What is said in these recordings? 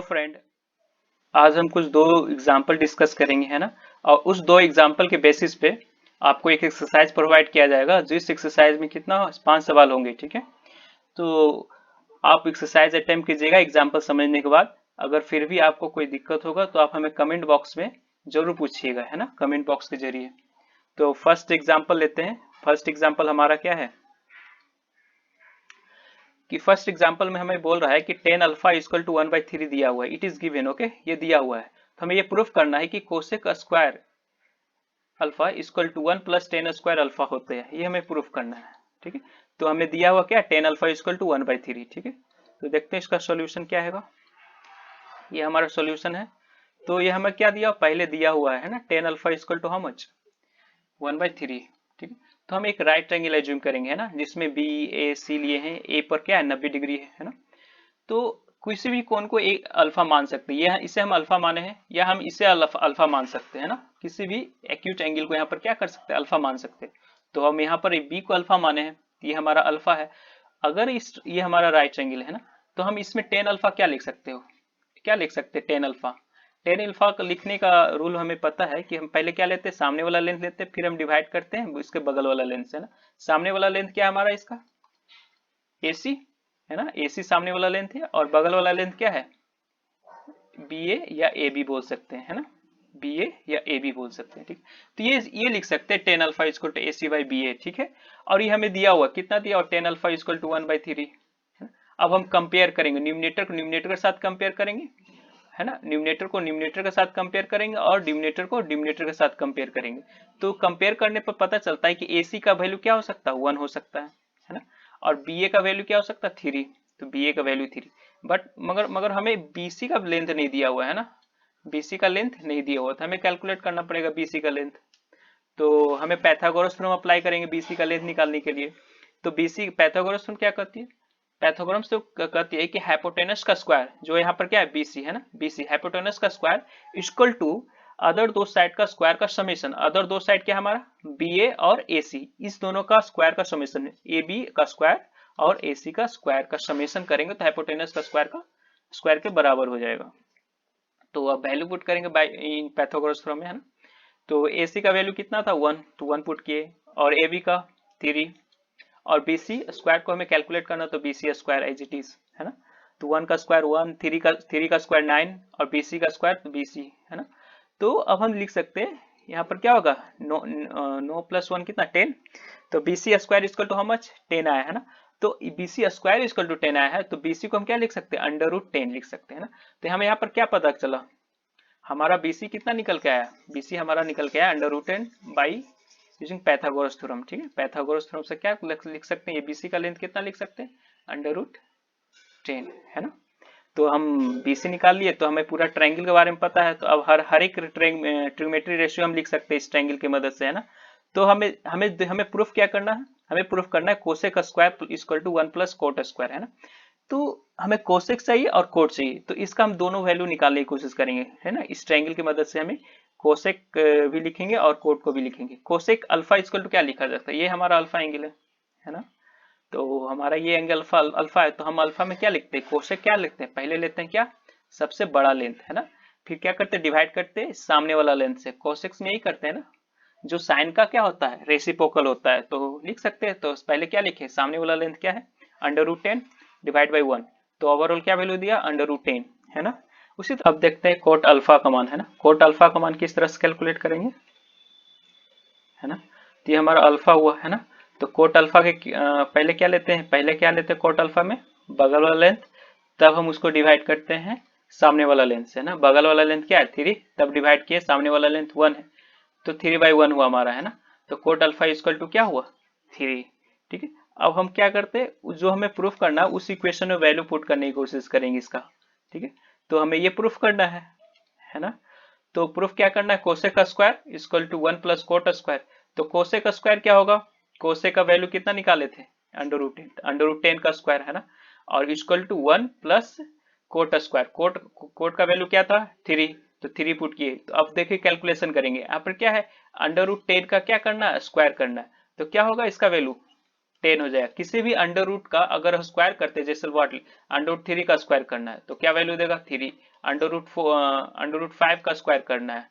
Friend, आज हम कुछ दो एग्जाम्पल डिस्कस करेंगे, है ना। और उस दो एग्जाम्पल के बेसिस पे आपको एक एक्सरसाइज प्रोवाइड किया जाएगा, जिस एक्सरसाइज में कितना 5 सवाल होंगे, ठीक है। तो आप एक्सरसाइज अटेम्प्ट कीजिएगा एग्जाम्पल समझने के बाद। अगर फिर भी आपको कोई दिक्कत होगा तो आप हमें कमेंट बॉक्स में जरूर पूछिएगा, है ना, कमेंट बॉक्स के जरिए। तो फर्स्ट एग्जाम्पल लेते हैं। फर्स्ट एग्जाम्पल हमारा क्या है कि फर्स्ट एग्जांपल में हमें बोल रहा है कि 10 अल्फा इक्वल टू 1/3 दिया हुआ है। इट इज गिवन, ओके, ये दिया हुआ है। तो हमें ये प्रूफ करना है कि cosec square alpha equal to 1 plus 10 square alpha होते हैं। ये हमें प्रूफ करना है, ठीक है। तो हमें दिया हुआ क्या, 10 अल्फा इक्वल टू 1/3, ठीक है। तो देखते हैं इसका सोल्यूशन क्या है। ये हमारा सोल्यूशन है। तो ये हमें क्या दिया, पहले दिया हुआ है ना, 10 alpha equal to how much, 1/3, ठीक है। तो हम एक राइट ट्रायंगल एज्यूम करेंगे, है ना, जिसमें बी ए सी लिए हैं। ए पर क्या है, 90 डिग्री है ना। तो किसी भी कोण को एक अल्फा मान सकते हैं, ये इसे हम अल्फा माने हैं, या हम इसे अल्फा मान सकते हैं ना। किसी भी एक्यूट एंगल को यहाँ पर क्या कर सकते हैं, अल्फा मान सकते हैं। तो हम यहाँ पर बी को अल्फा माने हैं, ये हमारा अल्फा है। अगर ये हमारा राइट एंगल है ना, तो हम इसमें 10 अल्फा क्या लिख सकते हो, क्या लिख सकते हैं, 10 अल्फा। 10 अल्फा लिखने का रूल हमें पता है कि हम पहले क्या लेते हैं, सामने वाला लेंथ लेते हैं, फिर हम डिवाइड करते हैं इसके बगल वाला लेंथ से ना। सामने वाला लेंथ क्या है हमारा, इसका AC है ना, AC सामने वाला लेंथ है, और बगल वाला लेंथ क्या है, BA या AB बोल सकते हैं, है ना, BA या AB बोल सकते हैं, ठीक। तो ये लिख सकते हैं 10 alpha equal to AC by BA, ठीक है। और ये हमें दिया हुआ कितना दिया, और 10 अल्फा इक्वल टू 1/3। अब हम कंपेयर करेंगे, न्यूमरेटर को न्यूमरेटर के साथ कंपेयर करेंगे, है ना, न्यूमरेटर को न्यूमरेटर के साथ कंपेयर करेंगे, और डिनोमिनेटर को डिनोमिनेटर के साथ कंपेयर करेंगे। तो कंपेयर करने पर पता चलता है कि AC का वैल्यू क्या हो सकता है, 1 हो सकता है ना। और BA का वैल्यू क्या हो सकता है, 3। तो BA का वैल्यू 3। बट मगर हमें BC का लेंथ नहीं दिया हुआ है ना, BC का लेंथ नहीं दिया हुआ था, हमें कैलकुलेट करना पड़ेगा BC का लेंथ। तो हमें पैथागोरस थ्योरम अप्लाई करेंगे BC का लेंथ निकालने के लिए। तो BC पैथागोरस थ्योरम क्या कहती है, पैथागोरस तो कहती है कि हाइपोटेनस का स्क्वायर, जो यहाँ पर क्या है BC है ना, BC हाइपोटेनस का स्क्वायर इक्वल टू अदर दो साइड का स्क्वायर का समेशन। अदर दो साइड क्या हमारा, BA और AC, इस दोनों का स्क्वायर का समेशन, AB का स्क्वायर और AC का स्क्वायर का समेशन करेंगे तो हाइपोटेनस का स्क्वायर के बराबर हो जाएगा। तो अब वैल्यू पुट करेंगे बाय इन पैथागोरस थ्योरम में, है ना। तो AC का वैल्यू कितना था, 1, तो 1 पुट किए, और AB का 3, और BC स्क्वायर को हमें कैलकुलेट करना, तो BC square as it is, है ना। तो 1 का स्क्वायर 1, 3 का स्क्वायर 9, और BC का स्क्वायर तो BC, है ना। तो अब हम लिख सकते हैं यहाँ पर क्या होगा, 9 प्लस 1 कितना, 10। तो BC square equal to how much, 10 आया, है ना। तो BC स्क्वायर इक्वल टू 10 आया है, तो BC को हम क्या लिख सकते हैं, √10 लिख सकते हैं ना। तो हमें यहाँ पर क्या पता चला, हमारा BC कितना निकल के आया, BC हमारा निकल के आया √10 बाई यूजिंग पैथागोरस थ्योरम, ठीक है। पैथागोरस थ्योरम से क्या लिख सकते हैं, ये BC का लेंथ कितना लिख सकते हैं, √10, है ना। तो हम BC निकाल लिए, तो हमें पूरा ट्रायंगल के बारे में पता है। तो अब हर एक ट्रिग्नोमेट्री रेशियो हम लिख सकते हैं इस ट्रायंगल की मदद से, है ना। तो हमें प्रूफ क्या करना है, हमें प्रूफ करना है cosec square equal to 1 plus cot square, है ना। तो हमें कोसेक चाहिए और कोट चाहिए, तो इसका हम दोनों वैल्यू निकालने की कोशिश करेंगे, है ना। इस ट्रायंगल की मदद से हमें कोसेक भी लिखेंगे और कोट को भी लिखेंगे। कोसेक अल्फा इक्वल टू क्या लिखा जाता है, ये हमारा अल्फा एंगल है ना। तो हमारा ये एंगल अल्फा है, तो हम अल्फा में क्या लिखते हैं, कोसेक क्या लिखते हैं, पहले लेते हैं क्या, सबसे बड़ा लेंथ, है ना। फिर क्या करते हैं, डिवाइड करते हैं सामने वाला लेंथ से। कोसेक्स में यही करते हैं ना, जो साइन का क्या होता है, रेसिप्रोकल होता है, तो लिख सकते हैं। तो पहले क्या लिखे, सामने वाला लेंथ क्या है, √10 डिवाइड बाई 1। तो ओवरऑल क्या वैल्यू दिया, √10, है ना। उसी तरह अब देखते हैं कोट अल्फा का मान, है ना। कोट अल्फा का मान किस तरह से कैलकुलेट करेंगे, है ना। तो ये हमारा अल्फा हुआ, है ना। तो कोट अल्फा के पहले क्या लेते हैं, कोट अल्फा में बगल वाला लेंथ, तब हम उसको डिवाइड करते हैं सामने वाला लेंथ से, है ना। बगल वाला लेंथ क्या है 3, तब डिवाइड किए, सामने वाला लेंथ 1 है, तो 3/1 हुआ हमारा, है ना। तो कोट अल्फा इक्वल टू क्या हुआ, 3, ठीक है। अब हम क्या करते हैं, जो हमें प्रूफ करना है उस इक्वेशन में वैल्यू पुट करने की कोशिश करेंगे इसका, ठीक है। तो हमें ये प्रूफ करना है ना। तो प्रूफ क्या करना है, कोसेक का square equal to 1 plus cot square. तो कोसेक का स्क्वायर क्या होगा, कोसेक का वैल्यू कितना निकाले थे, √10 का स्क्वायर, है ना। और equal to 1 plus cot square, cot का वैल्यू क्या था 3, तो 3 पुट किए। तो अब देखिए कैलकुलेशन करेंगे, यहाँ पर क्या है, √10 का क्या करना है, स्क्वायर करना है। तो क्या होगा इसका वैल्यू, 10 हो जाएगा। किसी भी अंडर रूट का अगर स्क्वायर करते हैं, जैसे व्हाट अंडर रूट 3 का स्क्वायर करना है तो क्या वैल्यू देगा 3, अंडर रूट 5 का स्क्वायर करना है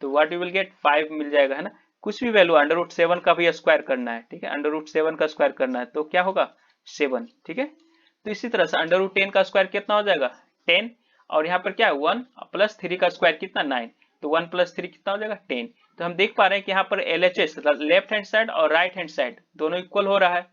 तो व्हाट यू विल गेट 5 मिल जाएगा, है ना। कुछ भी वैल्यू, अंडर रूट 7 का भी स्क्वायर करना है, ठीक है, अंडर रूट 7 का स्क्वायर करना है तो क्या होगा 7, ठीक है। तो इसी तरह से अंडर रूट 10 का स्क्वायर कितना हो जाएगा 10, और यहाँ पर क्या है 1 प्लस 3 का स्क्वायर कितना 9, तो 1 प्लस 3 कितना हो जाएगा 10। तो हम देख पा रहे हैं कि यहाँ पर LHS लेफ्ट हैंड साइड और राइट हैंड साइड दोनों इक्वल हो रहा है,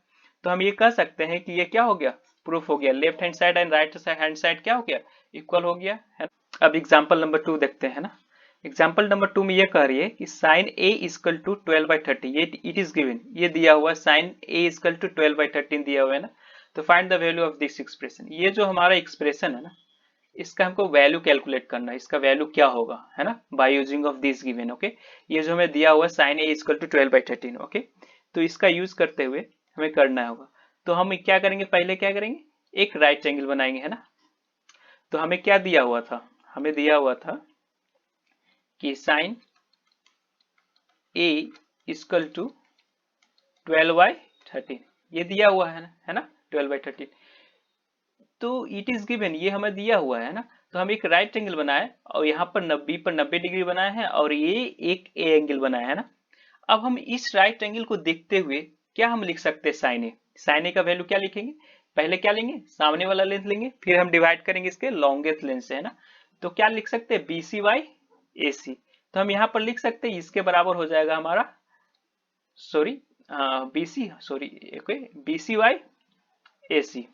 तो हम ये कह सकते हैं कि ये क्या हो गया, प्रूफ हो गया, left hand side and right hand side क्या हो गया, इक्वल हो गया है। अब एग्जाम्पल नंबर 2 देखते हैं ना। एग्जाम्पल नंबर 2 में ये कह रही है कि साइन ए इजकल टू 12/30, ये इट इज गिवन, ये दिया हुआ साइन ए इजकल टू 12/13 दिया हुआ है ना। तो find the value of this expression, ये जो हमारा एक्सप्रेशन है ना, इसका हमको वैल्यू कैलकुलेट करना है, इसका वैल्यू क्या होगा, है ना, by using of this given. Okay, ये जो हमें दिया हुआ है sine A equal to 12/13, okay, तो इसका यूज करते हुए हमें करना होगा। तो हम क्या करेंगे, पहले क्या करेंगे, एक राइट एंगल बनाएंगे, है ना। तो हमें क्या दिया हुआ था, हमें दिया हुआ था कि साइन ए इजकल टू 12/13, ये दिया हुआ है ना 12/13, तो इट इज गिवन, ये हमें दिया हुआ है ना। तो हम एक राइट एंगल बनाए और यहाँ पर 90 डिग्री बनाया है और ये एक ए एंगल बनाया है ना। अब हम इस राइट एंगल को देखते हुए क्या हम लिख सकते हैं, साइन ए का वैल्यू क्या लिखेंगे, पहले क्या लेंगे, सामने वाला लेंथ लेंगे, फिर हम डिवाइड करेंगे इसके लॉन्गेस्ट लेंथ से, है ना। तो क्या लिख सकते हैं, BC/AC। तो हम यहाँ पर लिख सकते हैं इसके बराबर हो जाएगा हमारा, सॉरी BC/AC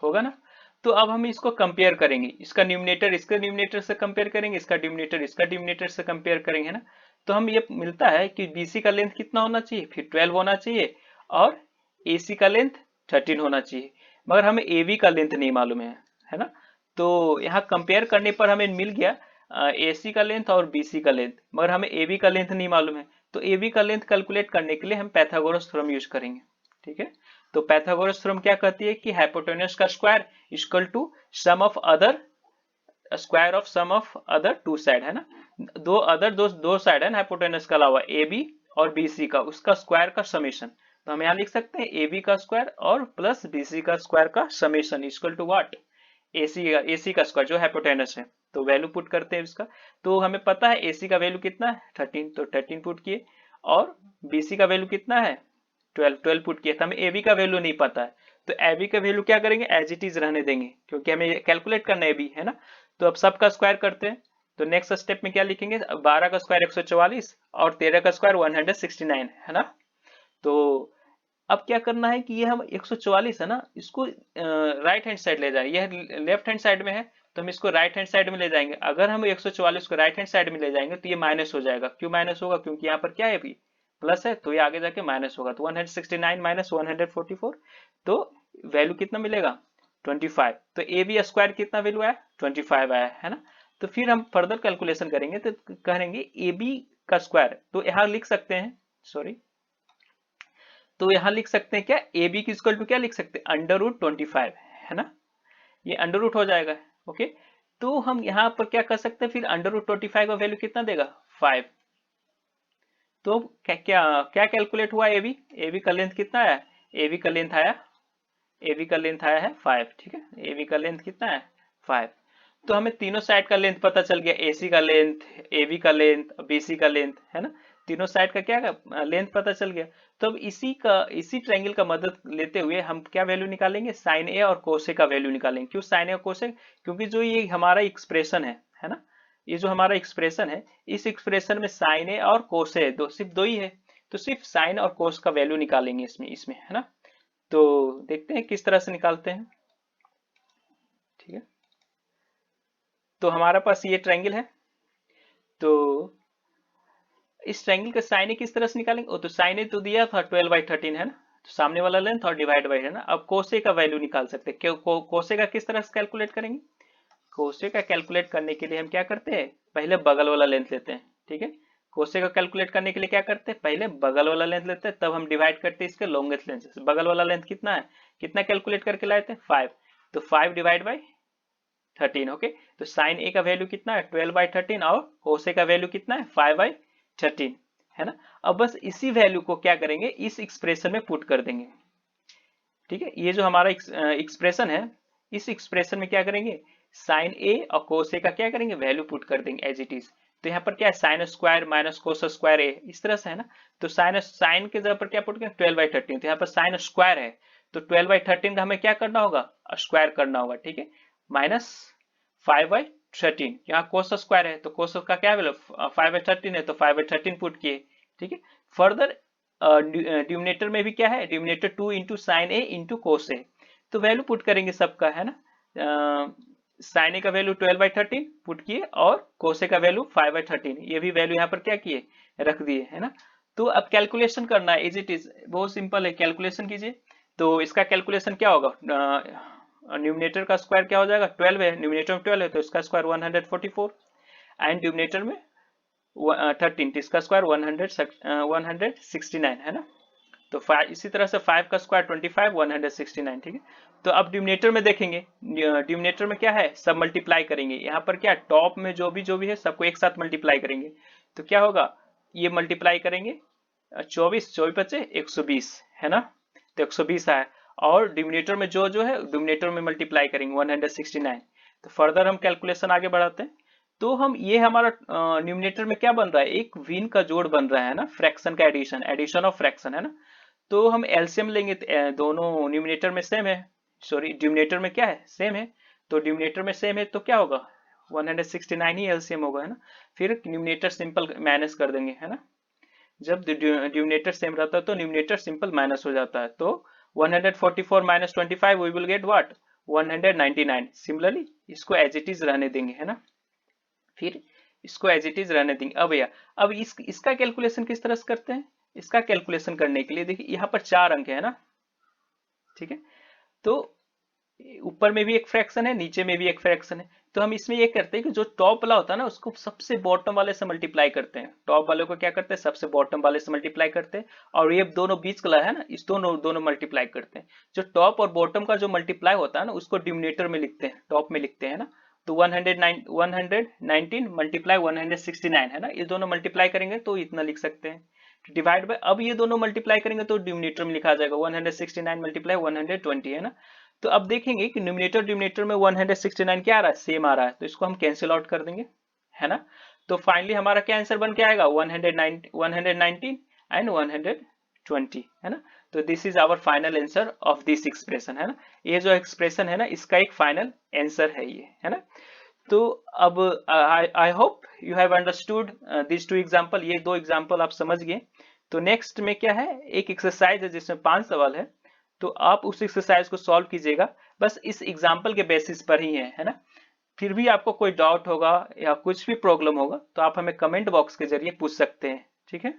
होगा ना। तो अब हम इसको कंपेयर करेंगे, इसका न्यूमिनेटर इसका न्यूमिनेटर से कंपेयर करेंगे, इसका डिनोमिनेटर इसका डिनोमिनेटर से कंपेयर करेंगे, ना। तो हम ये मिलता है कि BC का लेंथ कितना होना चाहिए, फिर 12 होना चाहिए और AC का लेंथ 13 होना चाहिए, मगर हमें AB का लेंथ नहीं मालूम है ना। तो यहाँ कंपेयर करने पर हमें मिल गया AC का लेंथ और BC का लेंथ, मगर हमें AB का लेंथ नहीं मालूम है। तो AB का लेंथ कैलकुलेट करने के लिए हम पाइथागोरस थ्योरम यूज करेंगे, ठीक है। तो पाइथागोरस थ्योरम क्या कहती है कि हाइपोटेन्यूज का square equal to sum of other square of sum of other two side, है ना। दो साइड है ना हाइपोटेन्यूज के अलावा, AB और BC का, उसका स्क्वायर का समेशन। तो हम यहाँ लिख सकते हैं AB का स्क्वायर और प्लस BC का स्क्वायर का summation equal to what, AC का स्क्वायर जो हाइपोटेन्यूज है। तो वैल्यू पुट करते हैं इसका, तो हमें पता है AC का वैल्यू कितना है 13, तो 13 पुट किए, और BC का वैल्यू कितना है 12 पुट किया था। हमें AB का वैल्यू नहीं पता है, तो AB का वैल्यू क्या करेंगे, एज इट इज रहने देंगे, क्योंकि हमें कैलकुलेट करना है AB, है ना। तो अब सबका स्क्वायर करते हैं, तो नेक्स्ट स्टेप में क्या लिखेंगे, 12 का स्क्वायर 144 और 13 का स्क्वायर 169, है ना। तो अब क्या करना है कि ये हम 144 है ना, इसको राइट हैंड साइड ले जाए, यह लेफ्ट हैंड साइड में है तो हम इसको राइट हैंड साइड में ले जाएंगे। अगर हम 144 को राइट हैंड साइड में ले जाएंगे तो ये माइनस हो जाएगा, क्यों माइनस होगा, क्योंकि यहाँ पर क्या है अभी प्लस है, तो ये आगे जाके माइनस होगा। तो 169 माइनस 144, तो वैल्यू कितना मिलेगा 25। तो ए बी स्क्वायर कितना वैल्यू आया 25 आया, है ना। तो फिर हम फर्दर कैलकुलेशन करेंगे तो कहेंगे ए बी का स्क्वायर, तो यहाँ लिख सकते हैं, सॉरी, तो यहाँ लिख सकते हैं क्या, ए बी की इक्वल टू क्या लिख सकते हैं, √25, है ना, ये अंडर रूट हो जाएगा, ओके। तो हम यहाँ पर क्या कर सकते हैं, फिर √25 का वैल्यू कितना देगा 5। तो क्या क्या क्या कैलकुलेट हुआ, ए बी का लेंथ कितना आया, ए बी का लेंथ आया है 5, ठीक है, ए बी का लेंथ कितना है 5। तो हमें तीनों साइड का लेंथ पता चल गया, AC का लेंथ, AB का लेंथ, BC का लेंथ, है ना, तीनों साइड का क्या लेंथ पता चल गया। तो अब इसी ट्रायंगल का मदद लेते हुए हम क्या वैल्यू निकालेंगे, साइन ए और कोसे का वैल्यू निकालेंगे। क्यों साइन ए और कोसे, क्योंकि जो ये हमारा एक्सप्रेशन है ना, ये जो हमारा एक्सप्रेशन है, इस एक्सप्रेशन में साइन ए और कोसे सिर्फ दो ही है, तो सिर्फ साइन और कोस का वैल्यू निकालेंगे इसमें, है ना। तो देखते हैं किस तरह से निकालते हैं, ठीक है। तो हमारे पास ये ट्रायंगल है, तो इस ट्रायंगल का साइन ए किस तरह से निकालेंगे, तो साइन ए तो दिया था 12/13, है ना, तो सामने वाला लेंथ और डिवाइड बाई, है ना। अब कोसे का वैल्यू निकाल सकते हैं, कोसे का किस तरह से कैलकुलेट करेंगे, कोसे का कैलकुलेट करने के लिए हम क्या करते हैं, पहले बगल वाला लेंथ लेते हैं, ठीक है। कोसे का कैलकुलेट करने के लिए क्या करते हैं, पहले बगल वाला लेंथ लेते हैं, तब हम डिवाइड करते हैं इसके लॉन्गेस्ट लेंथ से। बगल वाला लेंथ कितना है, कितना कैलकुलेट करके लाए थे 5, तो 5 डिवाइड बाई 13, ओके। तो साइन ए का वैल्यू कितना है 12/13 और कोसे का वैल्यू कितना है 5/13, है ना। अब बस इसी वैल्यू को क्या करेंगे, इस एक्सप्रेशन में पुट कर देंगे, ठीक है, ये जो हमारा एक्सप्रेशन है, इस एक्सप्रेशन में क्या करेंगे, साइन ए और कोस ए का क्या करेंगे, वैल्यू पुट कर देंगे एज इट इज। तो यहाँ पर क्या है, sine square minus cos square A, इस तरह से है ना। तो साइन के जगह पर क्या पुट करें, 12/13। तो यहाँ पर साइन स्क्वायर है, तो 12/13 का हमें क्या करना होगा, स्क्वायर करना होगा, ठीक है। माइनस 5/13, यहाँ कोस स्क्वायर है तो कोस का क्या वैल्यू 5/13 है, तो 5/13 पुट किए, ठीक है। फर्दर डिनोमिनेटर में भी क्या है, डिनोमिनेटर 2 इंटू साइन ए इंटू कोस ए, तो वैल्यू पुट करेंगे सबका, है ना। साइन ए का वैल्यू 12/13 पुट किए और कोस ए का वैल्यू 5/13, ये भी वैल्यू यहाँ पर क्या किए, रख दिए, है ना। तो अब कैलकुलेशन करना है, इज इट इज बहुत सिंपल है, कैलकुलेशन कीजिए। तो इसका कैलकुलेशन क्या होगा, न्यूमिनेटर का स्क्वायर क्या हो जाएगा, 12 है, न्यूमिनेटर में 12 है तो इसका स्क्वायर 144, एंड डिनोमिनेटर में 13, तो इसका स्क्वायर 169, है ना। तो इसी तरह से 5 का स्क्वायर 25, 169, ठीक है। तो अब डिनोमिनेटर में देखेंगे, डिनोमिनेटर में क्या है, सब मल्टीप्लाई करेंगे, यहाँ पर क्या टॉप में जो भी है सबको एक साथ मल्टीप्लाई करेंगे। तो क्या होगा, ये मल्टीप्लाई करेंगे 24 24 बचे 120, है ना। तो 120 आया, और डिनोमिनेटर में जो है डिनोमिनेटर में मल्टीप्लाई करेंगे 169। तो फर्दर हम कैलकुलेशन आगे बढ़ाते हैं। तो हम ये हमारा न्यूमिनेटर में क्या बन रहा है, एक विन का जोड़ बन रहा है ना, फ्रैक्शन का एडिशन, एडिशन ऑफ फ्रैक्शन, है ना। तो हम एलसीएम लेंगे, तो दोनों न्यूमिनेटर में सेम है, सॉरी डिनोमिनेटर में क्या है, सेम है। तो डिनोमिनेटर में सेम है तो क्या होगा, 169 ही एलसीएम होगा, है ना। फिर न्यूमिनेटर सिंपल माइनस कर देंगे, है ना। जब डिनोमिनेटर सेम रहता है तो न्यूमिनेटर सिंपल माइनस हो जाता है। तो 144 minus 25 we will get what, 199। Similarly इसको एज इट इज रहने देंगे, है ना। फिर इसको एज इट इज रहने देंगे। अब भैया, अब इसका कैलकुलेशन किस तरह से करते हैं, इसका कैलकुलेशन करने के लिए देखिए यहाँ पर 4 अंक है ना, ठीक है। तो ऊपर में भी एक फ्रैक्शन है, नीचे में भी एक फ्रैक्शन है। तो हम इसमें ये करते हैं कि जो टॉप वाला होता है ना उसको सबसे बॉटम वाले से मल्टीप्लाई करते हैं, टॉप वाले को क्या करते हैं, सबसे बॉटम वाले से मल्टीप्लाई करते हैं, और ये दोनों बीच वाला है ना, इस दोनों दोनों मल्टीप्लाई करते हैं। जो टॉप और बॉटम का जो मल्टीप्लाई होता है ना उसको डिनोमिनेटर में लिखते हैं, टॉप में लिखते हैं ना। तो 119 मल्टीप्लाई 169, है ना, ये दोनों मल्टीप्लाई करेंगे तो इतना लिख सकते हैं। डिवाइड बाय, अब ये दोनों मल्टीप्लाई करेंगे तो डिनोमिनेटर में लिखा जाएगा 169 मल्टीप्लाई 120, है ना। तो अब देखेंगे कि न्यूमिनेटर डिनोमिनेटर में 169 क्या आ रहा है, सेम आ रहा है, तो इसको हम कैंसिल आउट कर देंगे, है ना। तो फाइनली हमारा क्या आंसर बन के आएगा, 119 एंड 120, है ना। तो this is our final answer of this expression, है ना। ये जो एक्सप्रेशन है ना इसका एक फाइनल आंसर है ये, है ना। तो अब I hope you have understood this 2 example, ये 2 एग्जांपल आप समझ गए। तो नेक्स्ट में क्या है, एक एक्सरसाइज है जिसमें 5 सवाल है, तो आप उस एक्सरसाइज को सॉल्व कीजिएगा, बस इस एग्जाम्पल के बेसिस पर ही है ना। फिर भी आपको कोई डाउट होगा या कुछ भी प्रॉब्लम होगा तो आप हमें कमेंट बॉक्स के जरिए पूछ सकते हैं, ठीक है।